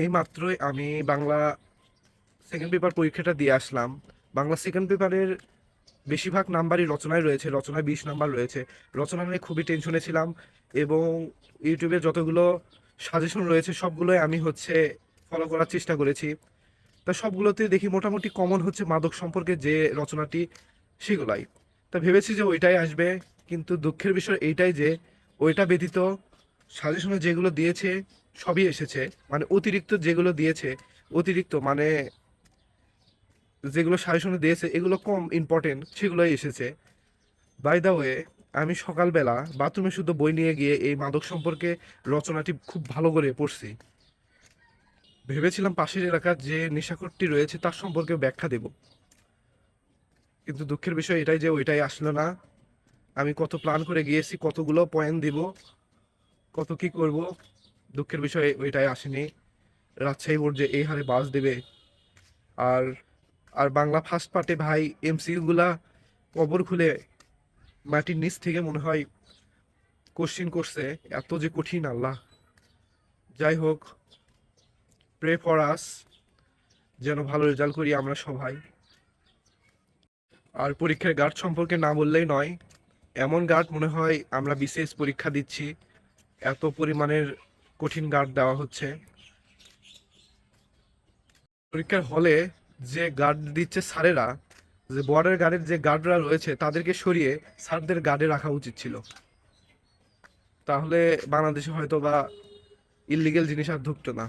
এই মাত্রই আমি বাংলা সেকেন্ড পেপার পরীক্ষাটা দিয়ে আসলাম। বাংলা সেকেন্ড পেপারের বেশিরভাগ নাম্বারই রচনায় রয়েছে, রচনায় 20 নাম্বার রয়েছে। রচনা নিয়ে খুবই টেনশনে ছিলাম এবং ইউটিউবে যতগুলো সাজেশন রয়েছে সবগুলোই আমি ফলো করার চেষ্টা করেছি। তা সবগুলোতে দেখি মোটামুটি কমন হচ্ছে মাদক সম্পর্কে যে রচনাটি, সেগুলাই। তা ভেবেছি যে ওইটাই আসবে, কিন্তু দুঃখের বিষয় এইটাই যে ওইটা ব্যতীত সাজেশনে যেগুলো দিয়েছে সবই এসেছে। মানে অতিরিক্ত যেগুলো দিয়েছে, অতিরিক্ত মানে যেগুলো সাজেশনে দিয়েছে এগুলো কম ইম্পর্টেন্ট সেগুলোই এসেছে। বাই দ্য ওয়ে, আমি সকালবেলা বাথরুমে শুধু বই নিয়ে গিয়ে এই মাদক সম্পর্কে রচনাটি খুব ভালো করে পড়ছি। ভেবেছিলাম পাশের এলাকার যে নেশাখোরটি রয়েছে তার সম্পর্কে ব্যাখ্যা দেব, কিন্তু দুঃখের বিষয় এটাই যে ওইটাই আসলো না। আমি কত প্ল্যান করে গিয়েছি, কতগুলো পয়েন্ট দিব, কত কি করব, দুঃখের বিষয় ওইটাই আসেনি। রাজশাহী বোর্ড যে এই হারে বাস দেবে! আর আর বাংলা ফার্স্ট পার্টে ভাই এমসিকিউ গুলা কবর খুলে মাটির নিচ থেকে মনে হয় কোশ্চিন করছে, এত যে কঠিন আল্লাহ! যাই হোক, প্রে ফর আস, যেন ভালো রেজাল্ট করি আমরা সবাই। আর পরীক্ষার গার্ড সম্পর্কে না বললেই নয়, এমন গার্ড মনে হয় আমরা বিসিএস পরীক্ষা দিচ্ছি, এত পরিমাণের কঠিন গার্ড দেওয়া হচ্ছে। পরীক্ষার হলে যে গার্ড দিচ্ছে স্যারেরা, যে বর্ডার গার্ডের যে গার্ডরা রয়েছে তাদেরকে সরিয়ে স্যারদের গার্ডে রাখা উচিত ছিল, তাহলে বাংলাদেশে হয়তো বা ইল্লিগেল জিনিস আর ঢুকতো না।